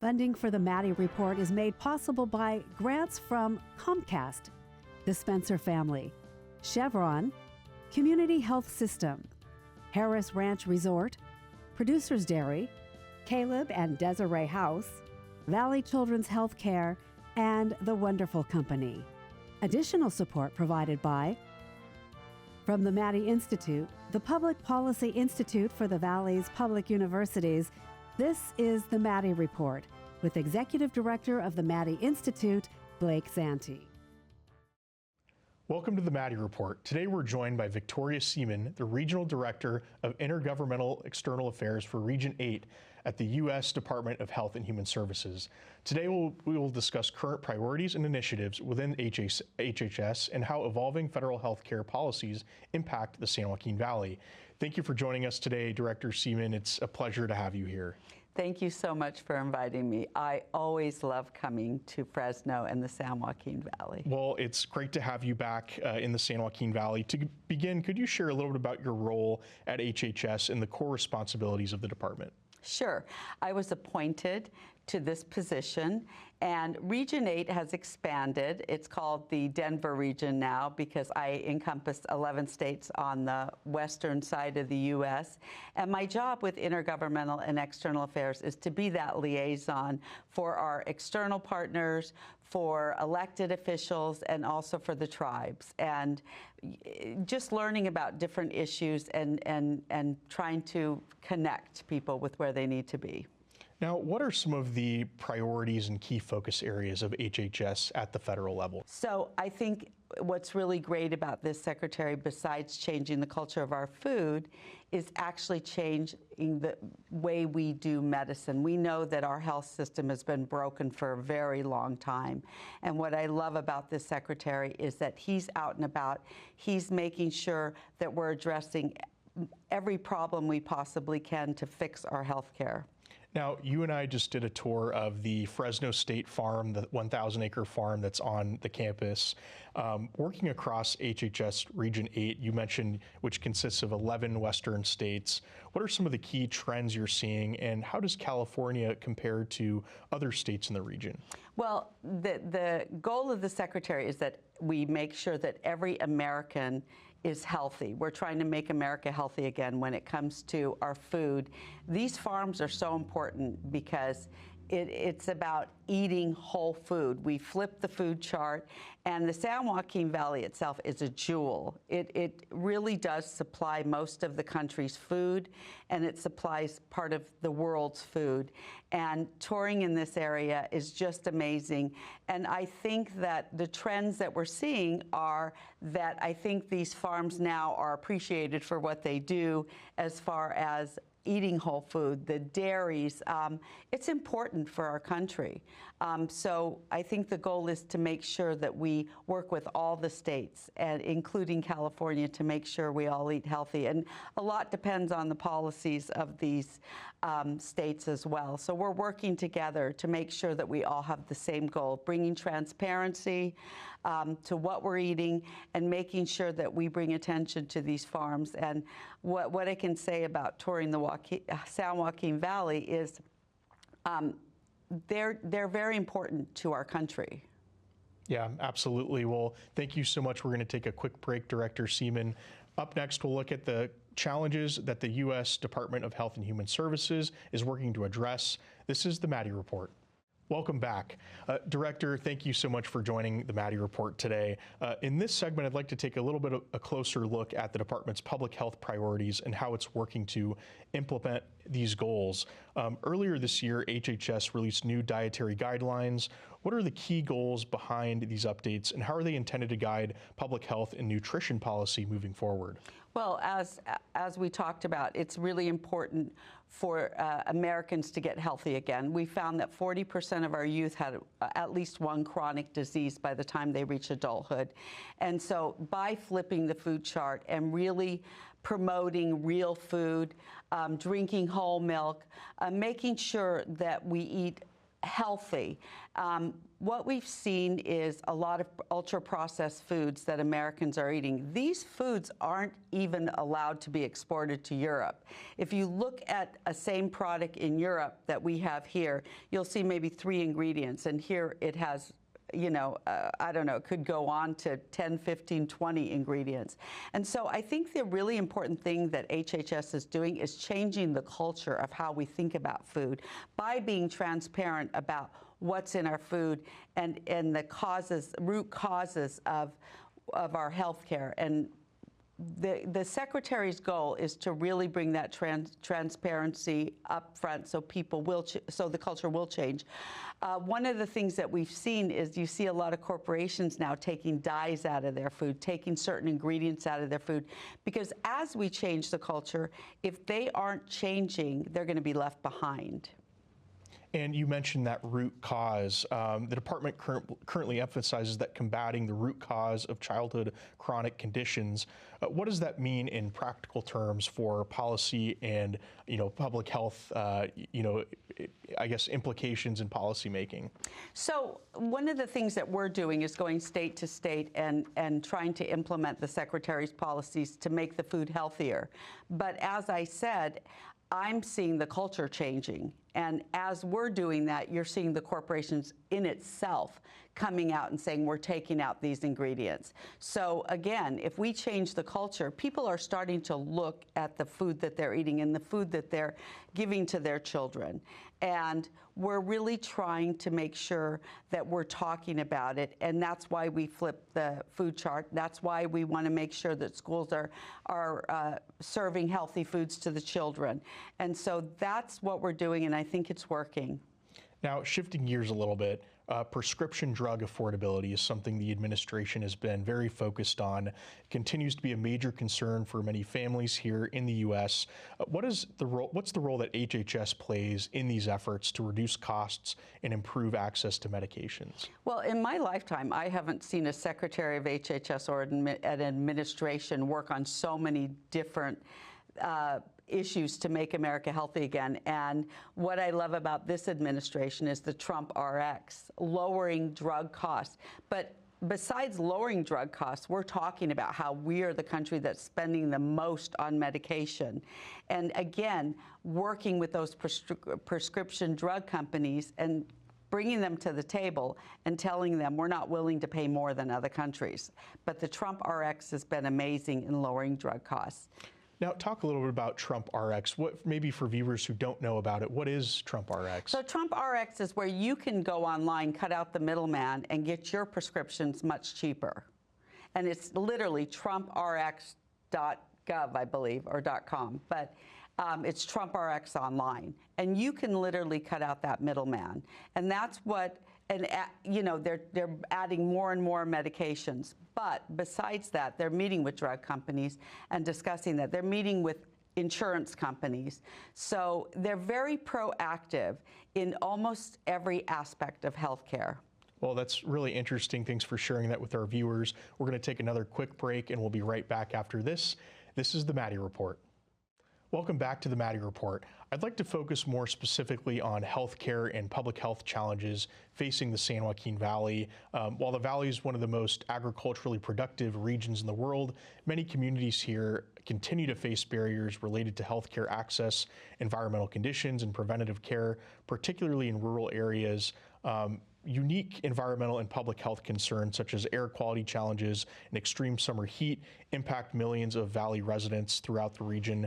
Funding for the Maddy Report is made possible by grants from Comcast, the Spencer family, Chevron, Community Health System, Harris Ranch Resort, Producers Dairy, Caleb and Desiree House, Valley Children's Health Care, and The Wonderful Company. Additional support provided by from the Maddy Institute, the Public Policy Institute for the Valley's public universities. This is the Maddy Report with Executive Director of the Maddy Institute, Blake Zanti. Welcome to the Maddy Report. Today we're joined by Victoria Seaman, the Regional Director of Intergovernmental External Affairs for Region 8 at the U.S. Department of Health and Human Services. Today we will discuss current priorities and initiatives within HHS and how evolving federal health care policies impact the San Joaquin Valley. Thank you for joining us today, Director Seaman. It's a pleasure to have you here. Thank you so much for inviting me. I always love coming to Fresno and the San Joaquin Valley. Well, it's great to have you back in the San Joaquin Valley. To begin, could you share a little bit about your role at HHS and the core responsibilities of the department? Sure. I was appointed to this position, and Region 8 has expanded. It's called the Denver region now because I encompass 11 states on the western side of the U.S. And my job with Intergovernmental and External Affairs is to be that liaison for our external partners, for elected officials, and also for the tribes. And just learning about different issues and trying to connect people with where they need to be. Now, what are some of the priorities and key focus areas of HHS at the federal level? So I think what's really great about this, Secretary, besides changing the culture of our food, is actually changing the way we do medicine. We know that our health system has been broken for a very long time. And what I love about this Secretary is that he's out and about. He's making sure that we're addressing every problem we possibly can to fix our health care. Now, you and I just did a tour of the Fresno State Farm, the 1,000-acre farm that's on the campus. Working across HHS Region 8, you mentioned, which consists of 11 western states. What are some of the key trends you're seeing, and how does California compare to other states in the region? Well, the goal of the Secretary is that we make sure that every American is healthy. We're trying to make America healthy again when it comes to our food. These farms are so important because it's about eating whole food. We flip the food chart, and the San Joaquin Valley itself is a jewel. It really does supply most of the country's food, and it supplies part of the world's food. And touring in this area is just amazing. And I think that the trends that we're seeing are that I think these farms now are appreciated for what they do as far as eating whole food, the dairies. It's important for our country. So I think the goal is to make sure that we work with all the states, and including California, to make sure we all eat healthy. And a lot depends on the policies of these states as well. So we're working together to make sure that we all have the same goal, bringing transparency to what we're eating and making sure that we bring attention to these farms. And what I can say about touring the San Joaquin Valley is they're very important to our country. Yeah, absolutely. Well, thank you so much. We're going to take a quick break, Director Seaman. Up next, we'll look at the challenges that the U.S. Department of Health and Human Services is working to address. This is the Maddy Report. Welcome back. Director, thank you so much for joining the Maddy Report today. In this segment, I'd like to take a little bit of a closer look at the department's public health priorities and how it's working to implement these goals. Earlier this year, HHS released new dietary guidelines. What are the key goals behind these updates, and how are they intended to guide public health and nutrition policy moving forward? Well, as we talked about, it's really important for Americans to get healthy again. We found that 40% of our youth had at least one chronic disease by the time they reach adulthood. And so by flipping the food chart and really promoting real food, drinking whole milk, making sure that we eat healthy. What we've seen is a lot of ultra-processed foods that Americans are eating. These foods aren't even allowed to be exported to Europe. If you look at a same product in Europe that we have here, you'll see maybe 3 ingredients, and here it has, I don't know, it could go on to 10, 15, 20 ingredients. And so I think the really important thing that HHS is doing is changing the culture of how we think about food by being transparent about what's in our food and the root causes of our health care. And the Secretary's goal is to really bring that transparency up front so people will, so the culture will change. One of the things that we've seen is you see a lot of corporations now taking dyes out of their food, taking certain ingredients out of their food, because as we change the culture, if they aren't changing, they're going to be left behind. And you mentioned that root cause. The department currently emphasizes that combating the root cause of childhood chronic conditions. What does that mean in practical terms for policy and public health? I guess implications in policy making. So one of the things that we're doing is going state to state and trying to implement the Secretary's policies to make the food healthier. But as I said, I'm seeing the culture changing. And as we're doing that, you're seeing the corporations in itself coming out and saying, we're taking out these ingredients. So again, if we change the culture, people are starting to look at the food that they're eating and the food that they're giving to their children. And we're really trying to make sure that we're talking about it. And that's why we flipped the food chart. That's why we want to make sure that schools are serving healthy foods to the children. And so that's what we're doing, and I think it's working. Now, shifting gears a little bit, prescription drug affordability is something the administration has been very focused on. It continues to be a major concern for many families here in the U.S. What's the role that HHS plays in these efforts to reduce costs and improve access to medications? Well, in my lifetime, I haven't seen a secretary of HHS or an administration work on so many different issues to make America healthy again. And what I love about this administration is the Trump RX, lowering drug costs. But besides lowering drug costs, we're talking about how we are the country that's spending the most on medication. And again, working with those prescription drug companies and bringing them to the table and telling them we're not willing to pay more than other countries. But the Trump RX has been amazing in lowering drug costs. Now, talk a little bit about Trump RX. What, maybe for viewers who don't know about it, what is Trump RX? So Trump RX is where you can go online, cut out the middleman, and get your prescriptions much cheaper. And it's literally trumprx.gov, I believe, or .com. But it's Trump RX online. And you can literally cut out that middleman. And that's what, they're adding more and more medications. But besides that, they're meeting with drug companies and discussing that. They're meeting with insurance companies. So they're very proactive in almost every aspect of healthcare. Well, that's really interesting. Thanks for sharing that with our viewers. We're going to take another quick break, and we'll be right back after this. This is the Maddy Report. Welcome back to the Maddy Report. I'd like to focus more specifically on healthcare and public health challenges facing the San Joaquin Valley. While the valley is one of the most agriculturally productive regions in the world, many communities here continue to face barriers related to healthcare access, environmental conditions, and preventative care, particularly in rural areas. Unique environmental and public health concerns such as air quality challenges and extreme summer heat impact millions of valley residents throughout the region.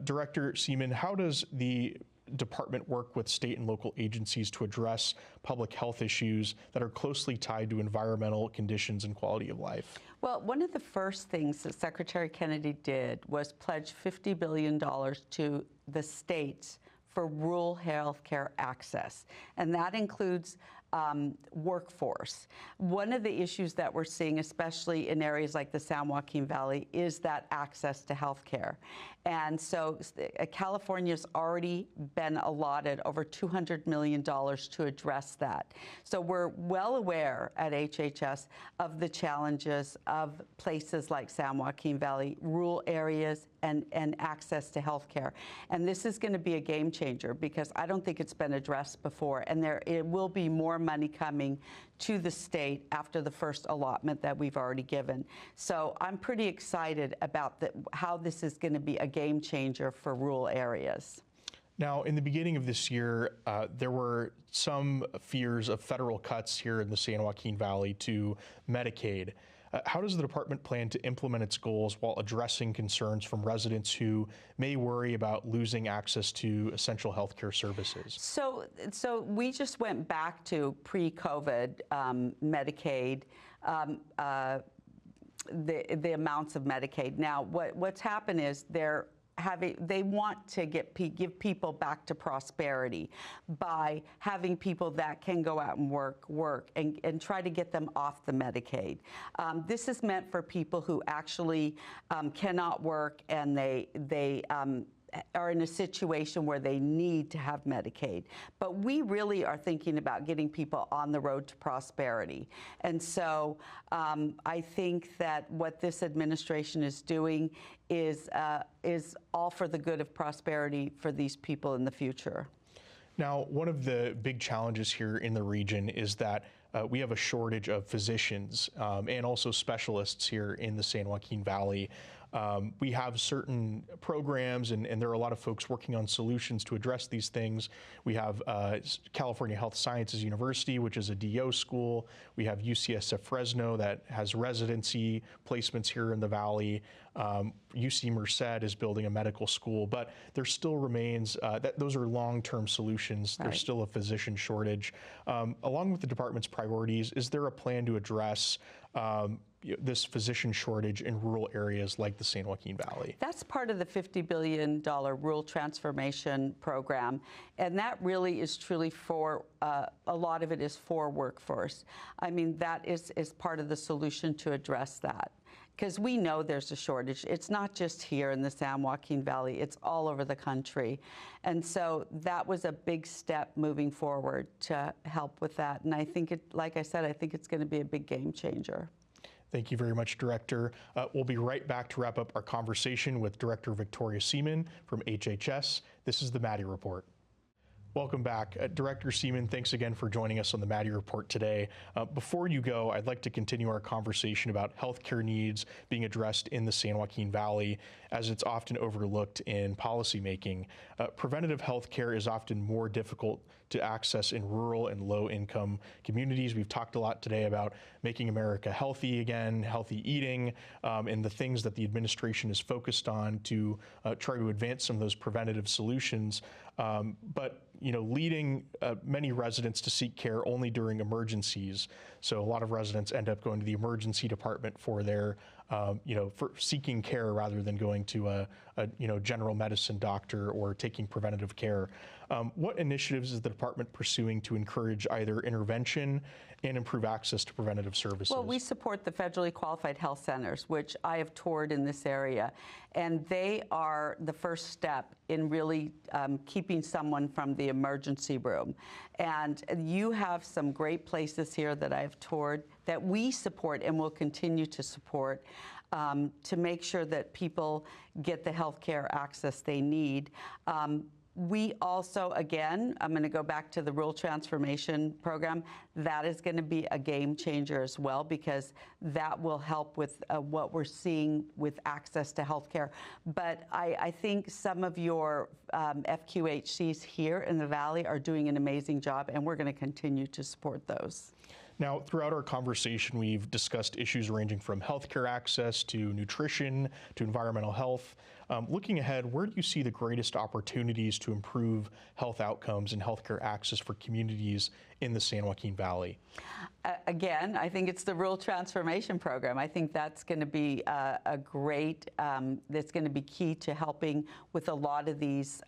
Director Seaman, how does the department work with state and local agencies to address public health issues that are closely tied to environmental conditions and quality of life? Well, one of the first things that Secretary Kennedy did was pledge $50 billion to the states for rural health care access. And that includes workforce. One of the issues that we're seeing, especially in areas like the San Joaquin Valley, is that access to health care. And so California's already been allotted over $200 million to address that. So we're well aware at HHS of the challenges of places like San Joaquin Valley, rural areas, and access to health care. And this is going to be a game changer because I don't think it's been addressed before. And it will be more money coming to the state after the first allotment that we've already given. So I'm pretty excited about how this is going to be a game changer for rural areas. Now, in the beginning of this year, there were some fears of federal cuts here in the San Joaquin Valley to Medicaid. How does the department plan to implement its goals while addressing concerns from residents who may worry about losing access to essential healthcare services? So we just went back to pre-COVID Medicaid, the amounts of Medicaid. Now, what's happened is they want to give people back to prosperity by having people that can go out and work and try to get them off the Medicaid. This is meant for people who actually cannot work and they are in a situation where they need to have Medicaid. But we really are thinking about getting people on the road to prosperity. And so I think that what this administration is doing is all for the good of prosperity for these people in the future. Now, one of the big challenges here in the region is that we have a shortage of physicians and also specialists here in the San Joaquin Valley. We have certain programs, and there are a lot of folks working on solutions to address these things. We have California Health Sciences University, which is a DO school. We have UCSF Fresno that has residency placements here in the Valley. UC Merced is building a medical school, but there still remains, those are long-term solutions. Right. There's still a physician shortage. Along with the department's priorities, is there a plan to address this physician shortage in rural areas like the San Joaquin Valley? That's part of the $50 billion Rural Transformation Program, and that really is truly for, a lot of it is for workforce. I mean, that is part of the solution to address that. Because we know there's a shortage. It's not just here in the San Joaquin Valley, it's all over the country. And so that was a big step moving forward to help with that. And I think like I said, I think it's going to be a big game changer. Thank you very much, Director. We'll be right back to wrap up our conversation with Director Victoria Seaman from HHS. This is the Maddy Report. Welcome back. Director Seaman, thanks again for joining us on the Maddy Report today. Before you go, I'd like to continue our conversation about healthcare needs being addressed in the San Joaquin Valley, as it's often overlooked in policymaking. Preventative health care is often more difficult to access in rural and low-income communities. We've talked a lot today about making America healthy again, healthy eating, and the things that the administration is focused on to try to advance some of those preventative solutions. But leading many residents to seek care only during emergencies. So a lot of residents end up going to the emergency department for their, for seeking care rather than going to a general medicine doctor or taking preventative care. What initiatives is the department pursuing to encourage either intervention and improve access to preventative services? Well, we support the federally qualified health centers, which I have toured in this area, and they are the first step in really keeping someone from the emergency room. And you have some great places here that I've toured that we support and will continue to support to make sure that people get the health care access they need. We also, again, I'm going to go back to the Rural Transformation Program. That is going to be a game changer as well, because that will help with what we're seeing with access to health care. But I think some of your FQHCs here in the Valley are doing an amazing job, and we're going to continue to support those. Now, throughout our conversation, we've discussed issues ranging from healthcare access to nutrition to environmental health. Looking ahead, where do you see the greatest opportunities to improve health outcomes and healthcare access for communities in the San Joaquin Valley? Again, I think it's the rural transformation program. I think that's going to be a great, that's going to be key to helping with a lot of these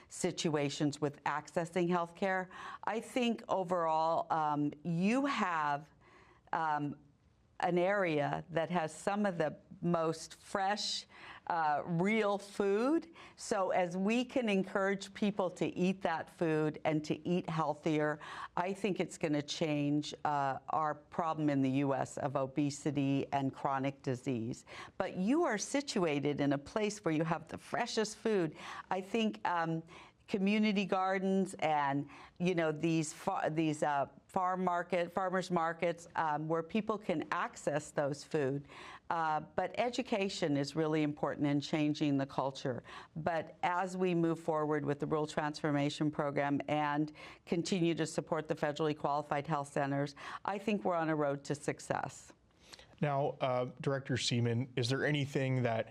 situations with accessing health care. I think overall, you have an area that has some of the most fresh, real food. So as we can encourage people to eat that food and to eat healthier, I think it's going to change our problem in the U.S. of obesity and chronic disease. But you are situated in a place where you have the freshest food. I think community gardens and these farmers markets where people can access those food. But education is really important in changing the culture. But as we move forward with the Rural Transformation Program and continue to support the federally qualified health centers, I think we're on a road to success. Now, Director Seaman, is there anything that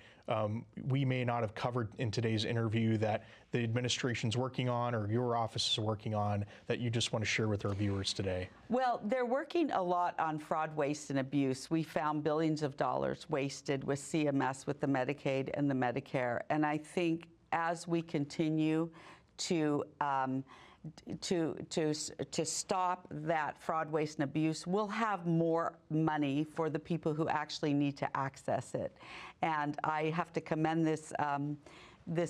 we may not have covered in today's interview that the administration's working on or your office is working on that you just want to share with our viewers today? Well, they're working a lot on fraud, waste, and abuse. We found billions of dollars wasted with CMS, with the Medicaid and the Medicare. And I think as we continue to stop that fraud, waste, and abuse, we'll have more money for the people who actually need to access it. And I have to commend this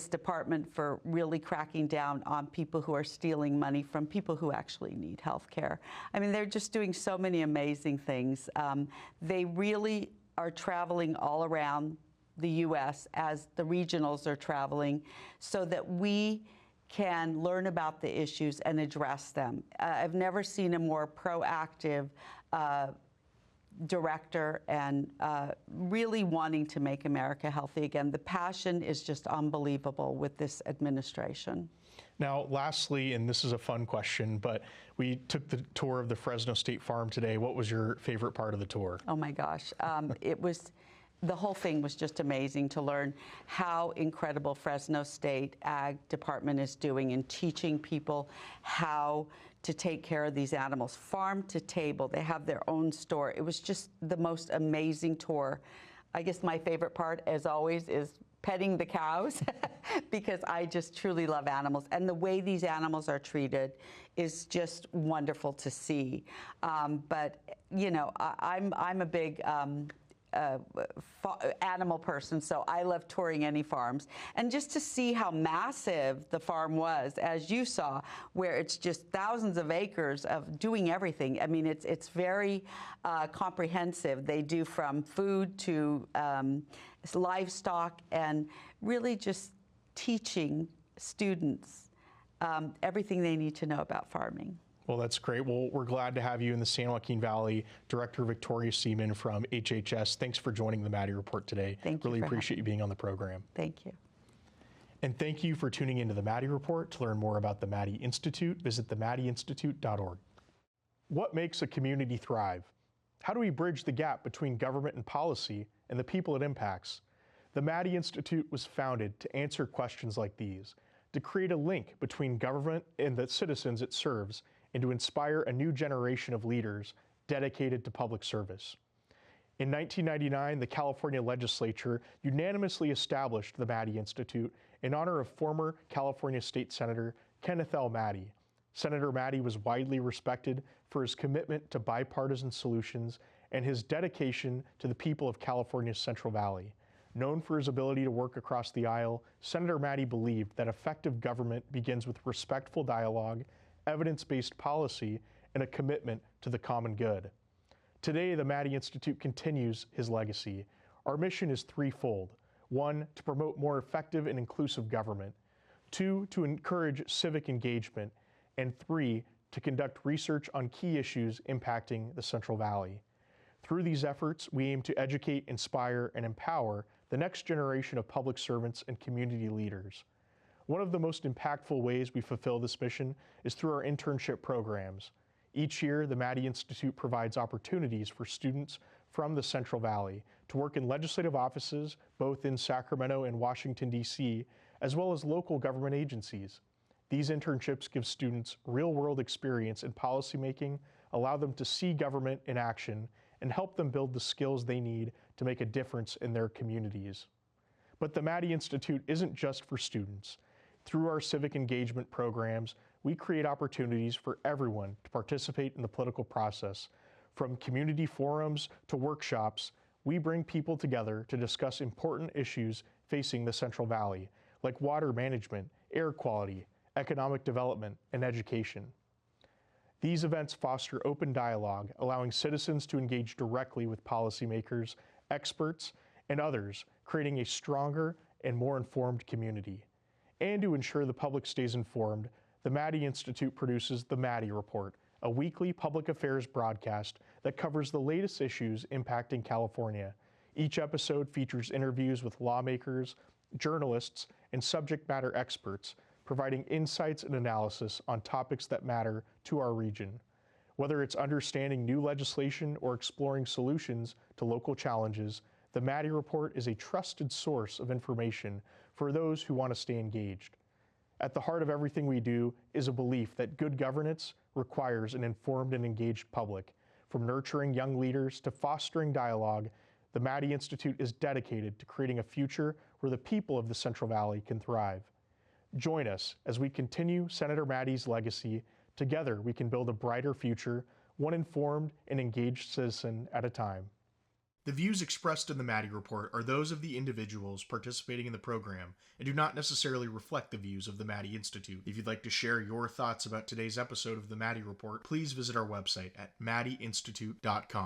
department for really cracking down on people who are stealing money from people who actually need health care. I mean, they're just doing so many amazing things. They really are traveling all around the U.S. as the regionals are traveling so that we can learn about the issues and address them. I've never seen a more proactive director and really wanting to make America healthy again. The passion is just unbelievable with this administration. Now, lastly, and this is a fun question, but we took the tour of the Fresno State Farm today. What was your favorite part of the tour? Oh my gosh, the whole thing was just amazing to learn how incredible Fresno State Ag Department is doing in teaching people how to take care of these animals, farm to table. They have their own store. It was just the most amazing tour. I guess my favorite part, as always, is petting the cows because I just truly love animals. And the way these animals are treated is just wonderful to see. But, I'm a big animal person, so I love touring any farms. And just to see how massive the farm was, as you saw, where it's just thousands of acres of doing everything. I mean, it's very comprehensive. They do from food to livestock and really just teaching students everything they need to know about farming. Well, that's great. Well, we're glad to have you in the San Joaquin Valley, Director Victoria Seaman from HHS. Thanks for joining the Maddy Report today. Thank you. Really appreciate you being on the program. Thank you. And thank you for tuning into the Maddy Report. To learn more about the Maddy Institute, visit themaddyinstitute.org. What makes a community thrive? How do we bridge the gap between government and policy and the people it impacts? The Maddy Institute was founded to answer questions like these, to create a link between government and the citizens it serves, and to inspire a new generation of leaders dedicated to public service. In 1999, the California legislature unanimously established the Maddy Institute in honor of former California State Senator Kenneth L. Maddy. Senator Maddy was widely respected for his commitment to bipartisan solutions and his dedication to the people of California's Central Valley. Known for his ability to work across the aisle, Senator Maddy believed that effective government begins with respectful dialogue, evidence-based policy, and a commitment to the common good. Today, the Maddy Institute continues his legacy. Our mission is threefold. 1, to promote more effective and inclusive government. 2, to encourage civic engagement. And 3, to conduct research on key issues impacting the Central Valley. Through these efforts, we aim to educate, inspire, and empower the next generation of public servants and community leaders. One of the most impactful ways we fulfill this mission is through our internship programs. Each year, the Maddy Institute provides opportunities for students from the Central Valley to work in legislative offices, both in Sacramento and Washington, D.C., as well as local government agencies. These internships give students real-world experience in policymaking, allow them to see government in action, and help them build the skills they need to make a difference in their communities. But the Maddy Institute isn't just for students. Through our civic engagement programs, we create opportunities for everyone to participate in the political process. From community forums to workshops, we bring people together to discuss important issues facing the Central Valley, like water management, air quality, economic development, and education. These events foster open dialogue, allowing citizens to engage directly with policymakers, experts, and others, creating a stronger and more informed community. And to ensure the public stays informed, the Maddy Institute produces the Maddy Report, a weekly public affairs broadcast that covers the latest issues impacting California. Each episode features interviews with lawmakers, journalists, and subject matter experts, providing insights and analysis on topics that matter to our region. Whether it's understanding new legislation or exploring solutions to local challenges, the Maddy Report is a trusted source of information for those who want to stay engaged. At the heart of everything we do is a belief that good governance requires an informed and engaged public. From nurturing young leaders to fostering dialogue, the Maddy Institute is dedicated to creating a future where the people of the Central Valley can thrive. Join us as we continue Senator Maddy's legacy. Together, we can build a brighter future, one informed and engaged citizen at a time. The views expressed in the Maddy Report are those of the individuals participating in the program and do not necessarily reflect the views of the Maddy Institute. If you'd like to share your thoughts about today's episode of the Maddy Report, please visit our website at maddyinstitute.com.